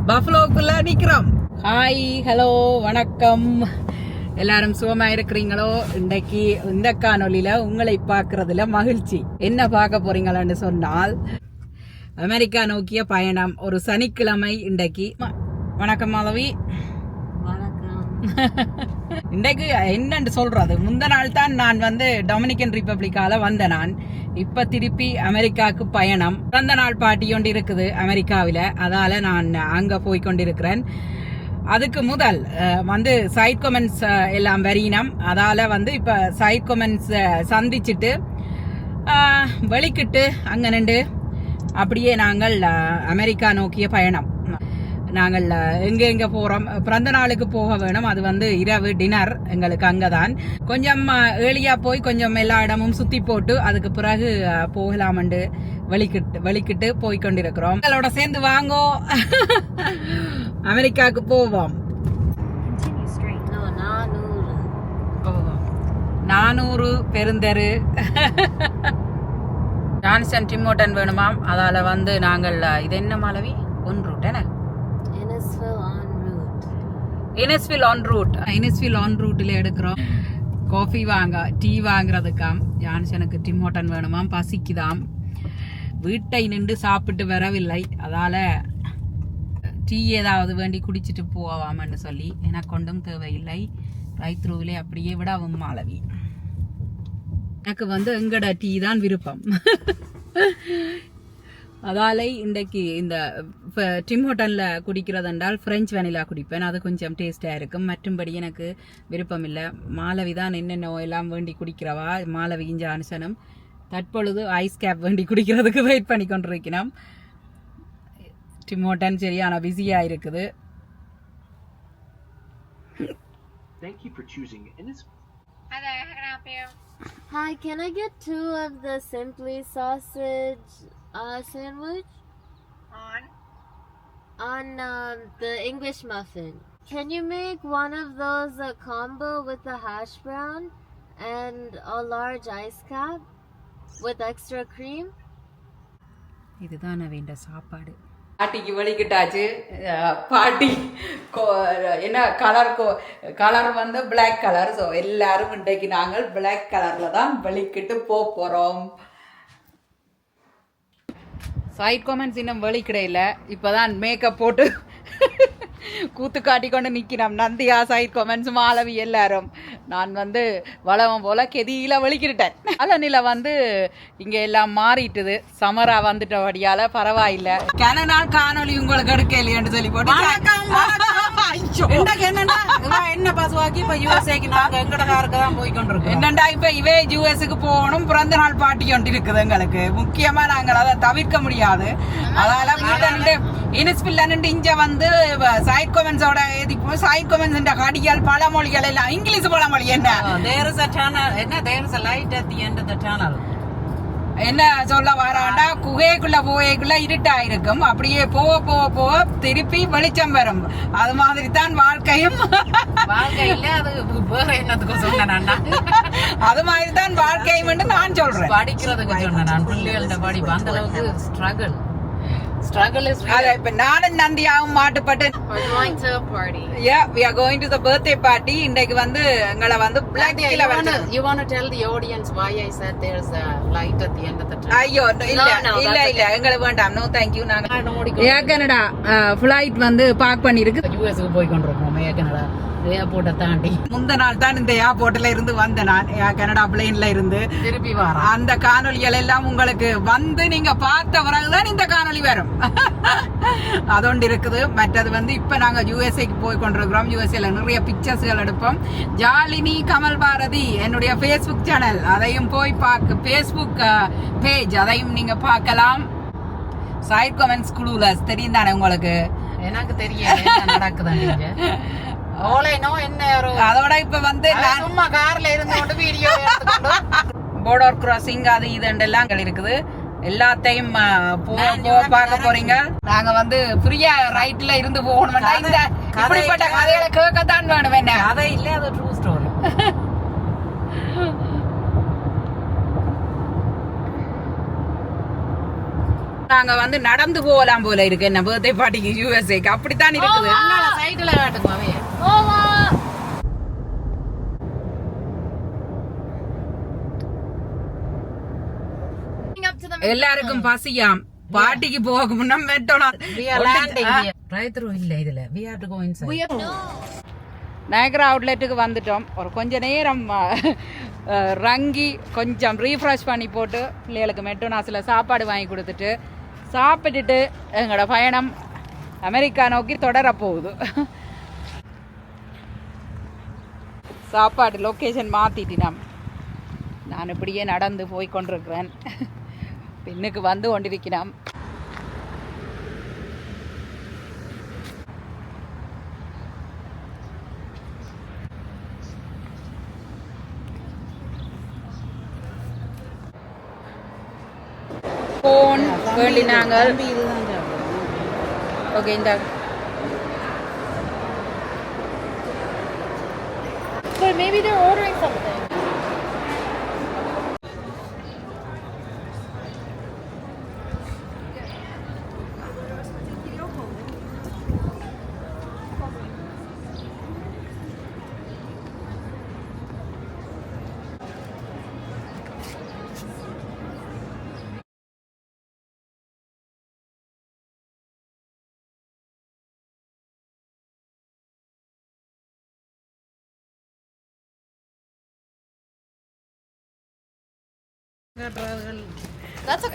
பஃபலோக்குள்ள நிக்கிறோம். Hi, hello, வணக்கம். எல்லாரும் சுகமா இருக்கிறீங்களோ? இன்றைக்கு இந்த காணொலியில உங்களை பார்க்கறதுல மகிழ்ச்சி. என்ன பார்க்க போறீங்களான்னு சொன்னால், அமெரிக்கா நோக்கிய பயணம் ஒரு சனிக்கிழமை இன்றைக்கு. வணக்கம் மாதவி. இன்றைக்கு என்னன்னு சொல்றது, முந்த நாள் தான் நான் டொமினிக்கன் ரிப்பப்ளிக்கால வந்த நான் இப்ப திருப்பி அமெரிக்காவுக்கு பயணம். பிறந்த நாள் பார்ட்டி ஒன்று இருக்குது அமெரிக்காவில, அதால நான் அங்க போய் கொண்டிருக்கிறேன். அதுக்கு முதல் சைட் கொமெண்ட்ஸ் எல்லாம் வரினம், அதால இப்ப சைட் கொமெண்ட்ஸ் சந்திச்சுட்டு வெளிக்கிட்டு அங்க நின்று அப்படியே நாங்கள் அமெரிக்கா நோக்கிய பயணம். நாங்கள் எங்க போறோம், பிறந்த நாளுக்கு போக வேணும். அது இரவு டின்னர் எங்களுக்கு அங்கதான். கொஞ்சம் ஏர்லியா போய் கொஞ்சம் எல்லா இடமும் சுத்தி போட்டு அதுக்கு பிறகு போகலாமண்டு வெளிக்கிட்டு போய் கொண்டிருக்கிறோம். எங்களோட சேர்ந்து வாங்கோ, அமெரிக்காவுக்கு போவோம். 400 பெருந்தெரு ஜான்சன் டிமோட்டன் வேணுமாம். அதால நாங்கள் இது என்ன மாலவி ஒன் ரூட் என்ன இனஸ்வில் ஆன் ரூட்ல எடுக்கிறோம். காஃபி டீ வாங்குறதுக்காம். ஜான்சனுக்கு டிமோட்டன் வேணுமாம், பசிக்குதாம். வீட்டை நின்று சாப்பிட்டு வரவில்லை, அதால டீ ஏதாவது வேண்டி குடிச்சிட்டு போவாமன்னு சொல்லி எனக்கு கொண்டும் தேவையில்லை, ரைட் த்ரூவிலே அப்படியே விடவும் மாலவி. எனக்கு எங்கட டீ தான் விருப்பம். அதாலே இன்றைக்கு இந்த டிம் ஹோட்டல்ல குடிக்கிறது என்றால் பிரெஞ்சு வெனிலா குடிப்பேன். அது கொஞ்சம் டேஸ்டா இருக்கும். மற்றும்படி எனக்கு விருப்பம் இல்லை. மாலவி தான் என்னென்ன எல்லாம் வேண்டி குடிக்கிறவா. மாலவியும் ஜான்சனும் தற்பொழுது ஐஸ் கேப் வேண்டி குடிக்கிறதுக்கு வெயிட் பண்ணி கொண்டிருக்கிறோம். டிம் ஹோட்டன் சரியான பிஸியா இருக்குது. Thank you for choosing Innisfil. Hi there, how can I help you? Hi, can I get 2 of the Simply sausage sandwich? On the English muffin. Can you make one of those a combo with the hash brown and a large ice cap with extra cream? இதுதான் வேண்ட சாப்பாடு. பாட்டிக்கு வெளிக்கிட்டாச்சு. பாட்டி என்ன colour black colour. So எல்லாரும் இன்றைக்கு நாங்கள் black கலர்ல தான் வெளிக்கிட்டு போறோம். சைட் கொமெண்ட்ஸ் இன்னும் வெளிக்கிடையில, இப்பதான் மேக்கப் போட்டு கூத்து காட்டிக்கொண்டு நிக்கிறோம். நந்தியா, சைட் கொமெண்ட்ஸ், மாலவி எல்லாரும். நான் வளவம் போல கெதியில வெளிக்கிட்டேன். அலனில இங்க எல்லாம் மாறிட்டுது. சமரா வந்துட்டபடியால பரவாயில்ல. கன நாள் காணொலி உங்களுக்கு எடுக்கலையு சொல்லி போட்டு என்ன பசுவாக்கி இப்ப யூஎஸ்ஏக்கு நாங்க எங்கட காருக்கு தான் போய் கொண்டிருக்கோம். என்னண்டா இப்ப இவே யூஎஸ்க்கு போகணும். பிறந்த நாள் பார்ட்டி ஒன்று இருக்குது எங்களுக்கு. முக்கியமா நாங்கள் அதை தவிர்க்க முடியாது. அதால இனிஸ்பில் இங்க சைட் கொமெண்ட்ஸோட சைட் கொமெண்ட்ஸ் கடிகள் பழமொழிகள் எல்லாம் இங்கிலீஷ் பழமொழி. என்ன there is a tunnel, there is a light at the end of the tunnel. என்ன சொல்ல வராண்டா, குகைக்குள்ள போகைக்குள்ள இருட்டா இருக்கும், அப்படியே போக போக போக திருப்பி வெளிச்சம் வரும். அது மாதிரி தான் வாழ்க்கையும். வாழ்க்கையில அது வேற என்னத்துக்கு சொன்னா, அது மாதிரி தான் வாழ்க்கையும் நான் சொல்றேன். படிக்கிறதுக்கு சொன்னேன் நான். பிள்ளைகளோட படிப்பு அந்த அளவுக்கு struggle is real. இப்ப நானும் நந்தியாவும் மாட்டுப்பட்டு Going to a party. Yeah, we are going to the birthday party. இன்னைக்கு எங்களை black killer you want to tell the audience why I said there's a light at the end of the tunnel? ஐயோ இல்ல எங்களுக்கு வேண்டாம். No thank you. நாங்க Air Canada flight park பண்ணி இருக்கு. யுஎஸ்க்கு போய் கொண்டிருக்கோம். ஏர் கனடா ஏர்போர்ட்டை தாண்டி. முந்த நாள் தான் இந்த ஏர்போர்ட்ல இருந்து நான் கனடா பிளேன்ல இருந்து திருப்பி வரேன். அந்த காணொலிகள் எல்லாம் உங்களுக்கு நீங்க பார்த்த பிறகுதான் இந்த காணொலி வரும். அதொண்டு இருக்குது. மற்றது இப்ப நாங்க யுஎஸ்ஏக்கு போய் கொண்டிருக்கிறோம். யுஎஸ்ஏல நிறைய பிக்சர்ஸ்கள் எடுப்போம். ஜாலினி கமல் பாரதி என்னுடைய Facebook சேனல், அதையும் போய் Facebook பேஜ், அதையும் நீங்க பார்க்கலாம். சைட் கமெண்ட்ஸ் குழுலஸ் தெரியும் தானே உங்களுக்கு? எனக்கு தெரியும் நடக்குதாங்க. அதோட இப்ப சும்மா கார்ல இருந்து வீடியோ பார்டர் கிராசிங் அது இதெல்லாம் இருக்குது. எல்லாத்தையும் பார்க்க போறீங்க. நாங்க ஃப்ரீயா ரைட்ல இருந்து போகணும். இப்படிப்பட்ட கதைகளை கேட்கத்தான் வேணும். என்ன கதை இல்ல, அது ட்ரூ ஸ்டோரி. நாங்க வந்து நடந்து போகலாம் போல இருக்கு என்ன பர்த்டே பார்ட்டிக்கு யூஎஸ்ஏக்கு அப்படித்தான் இருக்குது. சைடுல காட்டுங்க. எல்லாருக்கும் பசியாம். பார்ட்டிக்கு போக முன்னா மெக்டொனால்ட் இல்ல இதுல we have to go inside. Niagara அவுட்லெட்டுக்கு வந்துட்டோம். ஒரு கொஞ்ச நேரம் ரங்கி கொஞ்சம் ரீஃப்ரெஷ் பண்ணி போட்டு பிள்ளைகளுக்கு மெக்டொனால்ட்ஸ்ல சாப்பாடு வாங்கி கொடுத்துட்டு சாப்பிட்டுட்டு எங்களோட பயணம் அமெரிக்கா நோக்கி தொடர போகுது. சாப்பாடு லொக்கேஷன் மாத்திட்டினோம். நான் இப்படியே நடந்து போய் கொண்டிருக்கிறேன். பின்னுக்கு வந்து கொண்டிருக்கிறோம். போன் வேண்டினாங்க. ஓகே இந்த But maybe they're ordering something.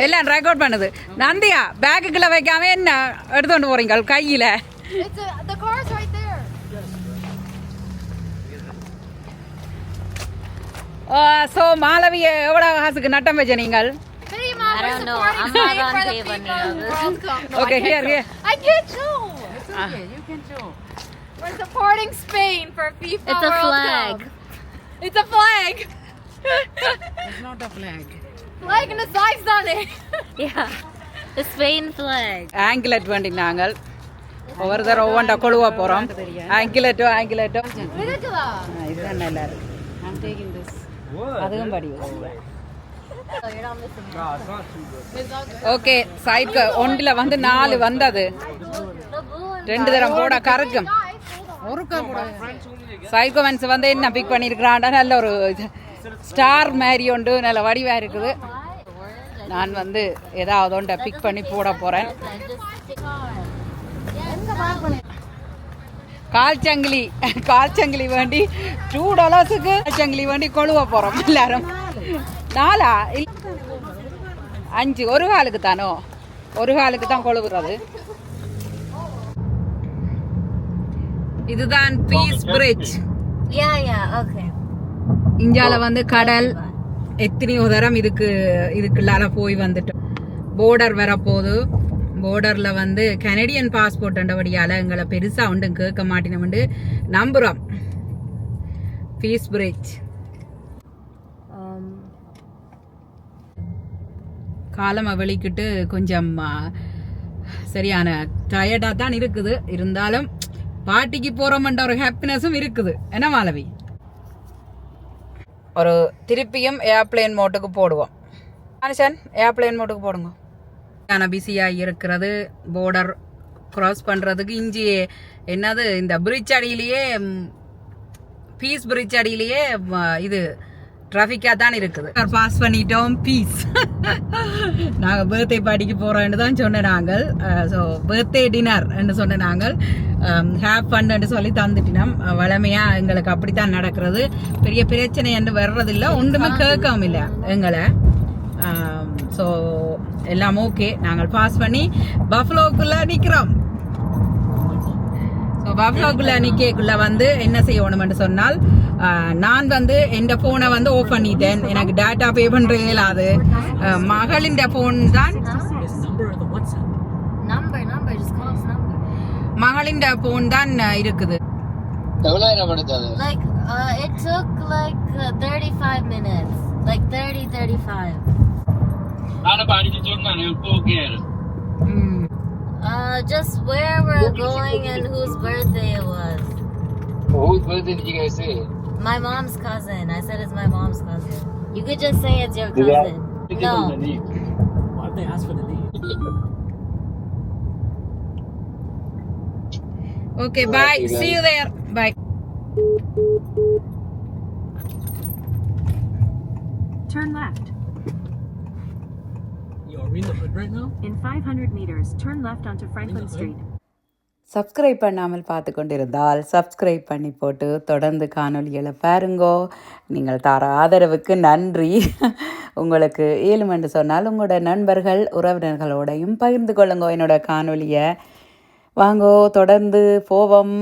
எல்லாம் ரெக்கார்ட் பண்ணுது. நந்தியா பேக்குக்குள்ள வைக்காம என்ன எடுத்துட்டு போறீங்க கையில? The car's right there. So மாலவிய எவ்வளவு காசுக்கு நட்டம் வச்ச நீங்கள்? I don't know. I'm not on table. Okay, here. I can't show. It's okay, you can show. We're supporting Spain for FIFA It's a World flag. Cup. It's a flag. It's not a flag. Flag and a size on it. Yeah. The Spain flag. ஆங்கிலட் வண்டி நாங்கள் ஒவ்வொரு தடவை ஒவ்வொன்றா கொழுவ போறோம். ஆங்கிலட்டோ Vidutula. இதுதான் நல்லா இருக்கு. I'm taking this. அதுவும் படி. Oh, you're not missing it. Okay சைக்கு ஒன்றில் வந்து 4 வந்தது. 2 தரம் போட கறக்கும். ஒருக்கா கூட சைக்கோமென்ஸ் வந்து என்ன பிக் பண்ணியிருக்கிறான்டா நல்ல ஒரு ஸ்டார் மாதிரி ஒன்று நல்ல வடிவாக இருக்குது. நான் வந்து ஏதாவது ஒன்றை பிக் பண்ணி போட போகிறேன். கால்ச்சங்கிலி வேண்டி $2 கால்ச்சங்கிலி வேண்டி கொழுவ போகிறோம் எல்லாரும். 4 5 ஒரு காலுக்கு தானோ? ஒரு காலுக்கு தான் கொழுவுறது. இதுதான் பீஸ் பிரிட்ஜ். Yeah, okay. இந்தியால வந்து கடல் எத்தனையோ தரம் இதுக்குள்ளால போய் வந்துட்டோம். போர்டர் வரப்போகுது. போர்டர்ல வந்து கனடியன் பாஸ்போர்ட் அண்டபடியால எங்களை பெருசா ஒன்றும் கேட்க மாட்டினோம்னு நம்புறோம். பீஸ் பிரிட்ஜ் காலமா வெளிக்கிட்டு கொஞ்சம் சரியான டயர்டா தான் இருக்குது. இருந்தாலும் பார்ட்டிக்கு போறோம்ன்ற ஒரு ஹாப்பினஸும் இருக்குது. என்ன மாலவி? ஒரு திருப்பியும் ஏர்பிளேன் மோட்டுக்கு போடுவோம். மனுஷன் ஏர்பிளேன் மோட்டுக்கு போடுங்க. பிஸியாக இருக்கிறது. போர்டர் கிராஸ் பண்ணுறதுக்கு இஞ்சி என்னது இந்த பிரிட்ஜ் அடியிலேயே பீஸ் பிரிட்ஜ் அடியிலேயே இது டிராஃபிக்காக தான் இருக்குது. பாஸ் பண்ணிட்டோம். பீஸ் நாங்கள் பர்த்டே பார்ட்டிக்கு போகிறோன்னு தான் சொன்ன நாங்கள். ஸோ பர்த்டே டின்னர் என்று சொன்ன நாங்கள் ஹேவ் ஃபன்னு சொல்லி தந்துட்டினோம். வளமையாக எங்களுக்கு அப்படித்தான் நடக்கிறது. பெரிய பிரச்சனை என்று வர்றதில்லை. ஒன்றுமே கேட்கவும் இல்லை எங்களை. ஸோ எல்லாம் ஓகே. நாங்கள் பாஸ் பண்ணி பஃபலோக்குள்ளே நிற்கிறோம். ஸோ பஃபலோக்குள்ளே நிற்கக்குள்ளே வந்து என்ன செய்யணும்னு சொன்னால், நான் வந்து என் ஃபோனை வந்து ஆஃப் பண்ணிட்டேன். எனக்கு டேட்டா பே பண்ணுற இயலாது. மகளின் ஃபோன் தான் மகளின் ஃபோன் தான் இருக்குது. Like it took like 35 minutes. Like 35. Just where we're going and whose birthday it was. Whose birthday did you guys say? My mom's cousin. I said it's my mom's cousin. You could just say it's your cousin. No. Why did they ask for the name? Okay, bye. See you there. Bye. Turn left. Are we in the hood right now? In 500 meters, turn left onto Franklin Street. Subscribe பண்ணாமல் பார்த்து கொண்டிருந்தால் subscribe பண்ணி போட்டு தொடர்ந்து காணொலிகளை பாருங்கோ. நீங்கள் தர ஆதரவுக்கு நன்றி. உங்களுக்கு ஏழுமென்று சொன்னால் உங்களோட நண்பர்கள் உறவினர்களோடையும் பகிர்ந்து கொள்ளுங்கோ என்னோட காணொலியை. வாங்கோ தொடர்ந்து போவோம்.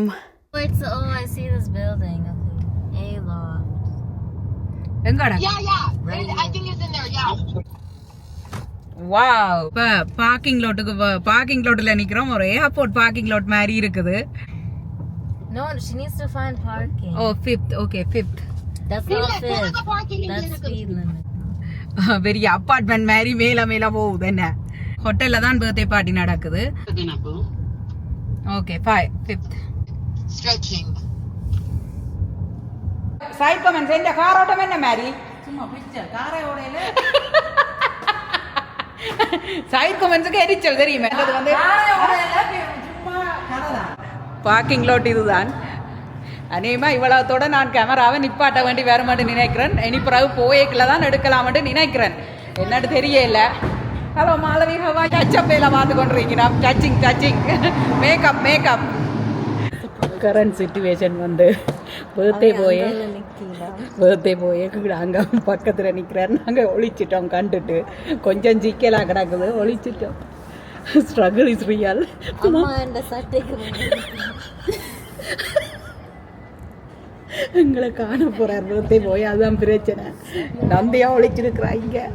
I see this building. Okay. A-Loft. எங்கடா? I think it's in there, yeah. Wow. இப்போ பார்க்கிங் லாட்டில் நிற்கிறோம். ஒரு ஏர்போர்ட் பார்க்கிங் லாட் மாதிரி இருக்குது. No, she needs to find parking. ஓ 5th. Okay 5th. That's not 5th. That's speed limit. பெரிய apartment மாதிரி மேல போகுது. என்ன ஹோட்டல்ல தான் பர்த்டே பார்ட்டி நடக்குது. Okay 5th. Stretching. Side comments இந்த கார் ஓட்டம் என்ன மாதிரி சும்மா பிக்சர் காரை ஓடையில சைட் கமெண்ட்ஸ்க்கு எரிச்சல் தெரியுமே. அது வந்து பார்க்கிங் லாட் இதுதான். அநேகமா இவ்வளவுத்தோட நான் கேமராவை நிப்பாட்ட வேண்டி வேற மட்டும் நினைக்கிறேன். இனி பிறகு போயக்கில் தான் எடுக்கலாம்னு நினைக்கிறேன். என்னன்னு தெரியல. ஹலோ மாலவி, ஹவா டச்சப்பேல பார்த்து கொண்டிருக்கிறோம். டச்சிங் மேக்கப் கரண்ட் சிச்சுவேஷன் வந்து பர்த்டே போயே அங்கே பக்கத்தில் நிற்கிறார். நாங்கள் ஒழிச்சிட்டோம். கண்டுட்டு கொஞ்சம் சிக்கலாக கிடக்குது. ஒழிச்சிட்டோம். Struggle is real. எங்களை காண போகிறார் பர்த்டே போய். அதுதான் பிரச்சனை. நந்தியாக ஒழிச்சிருக்கிறா இங்கே.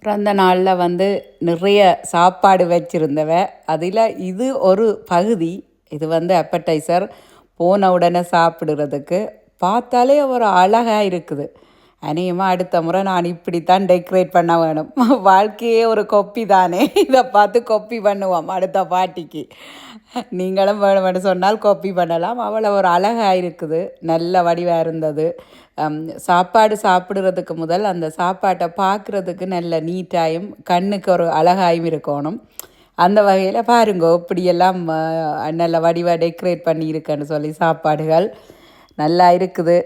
பிறந்த நாளில் வந்து நிறைய சாப்பாடு வச்சுருந்தவ. அதில் இது ஒரு பகுதி. இது வந்து அப்படைசர். போன உடனே சாப்பிடுறதுக்கு பார்த்தாலே ஒரு அழகாக இருக்குது. அநேகமாக அடுத்த முறை நான் இப்படித்தான் டெக்கரேட் பண்ண வேணும். வாழ்க்கையே ஒரு கொப்பி தானே. இதை பார்த்து கொப்பி பண்ணுவோம் அடுத்த பார்ட்டிக்கு. நீங்களும் வேணும்னு சொன்னால் கொப்பி பண்ணலாம். அவ்வளோ ஒரு அழகாக இருக்குது. நல்ல வடிவாக இருந்தது. சாப்பாடு சாப்பிடுறதுக்கு முதல் அந்த சாப்பாட்டை பார்க்குறதுக்கு நல்ல நீட்டாயும் கண்ணுக்கு ஒரு அழகாயும் இருக்கணும். அந்த வகையில் பாருங்கோ இப்படியெல்லாம் நல்ல வடிவாக டெக்கரேட் பண்ணியிருக்கேன்னு சொல்லி சாப்பாடுகள் நல்லா இருக்குது.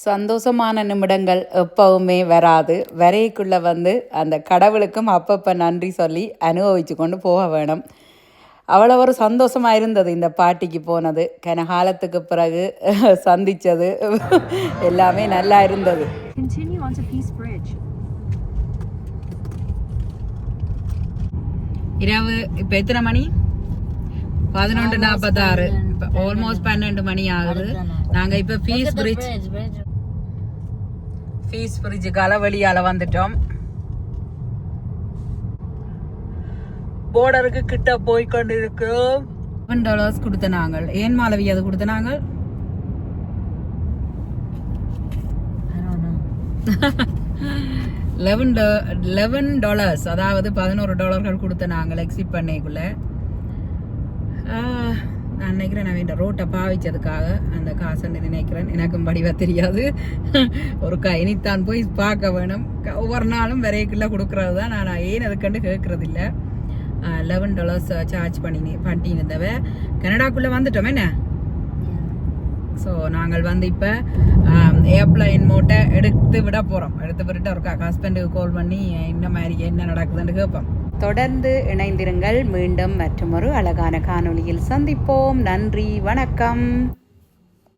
சந்தோஷமான நிமிடங்கள் எப்பவுமே வராது. வரைக்குள்ளே வந்து அந்த கடவுளுக்கும் அப்பப்போ நன்றி சொல்லி அனுபவித்து கொண்டு போக வேணும். அவ்வளோ ஒரு சந்தோஷமாக இருந்தது இந்த பார்ட்டிக்கு போனது. கனகாலத்துக்கு பிறகு சந்தித்தது எல்லாமே நல்லா இருந்தது. இரவு இப்போ எத்தனை மணி? 11:46. ஆல்மோஸ்ட் 12 மணி ஆகுது. நாங்கள் இப்போ ஃபீஸ் பிரிட்ஜுக்கால வெளியால் வந்துட்டோம். போர்டருக்கு கிட்ட போய் கொண்டு இருக்கோம். $11 கொடுத்த நாங்கள். ஏன் மாலவி அது கொடுத்த நாங்கள்? $11, அதாவது $11 கொடுத்த நாங்கள் எக்ஸிட் பண்ணிக்குள்ள. நான் நினைக்கிறேன் நான் இந்த ரோட்டை பாவிச்சதுக்காக அந்த காசுன்னு நினைக்கிறேன். எனக்கும் படிவா தெரியாது. ஒரு இனித்தான் போய் பார்க்க வேணும். ஒவ்வொரு நாளும் விரைக்குள்ள கொடுக்கறது தான். நான் ஏன் அதுக்கண்டு கேட்கறது இல்லை. $11 சார்ஜ் பண்ணியிருந்தவ. கனடாக்குள்ளே வந்துட்டோம் என்ன. ஸோ நாங்கள் வந்து இப்போ ஏர்ப்ளைன் மோட்டை எடுத்து விட போகிறோம். எடுத்து விட்டுட்டு ஒரு ஹஸ்பண்டுக்கு கால் பண்ணி இந்த மாதிரி என்ன நடக்குதுன்னு கேட்போம். தொடர்ந்து இணைந்திருங்கள். மீண்டும் மற்றொரு அழகான காணொளியில் சந்திப்போம். நன்றி, வணக்கம்.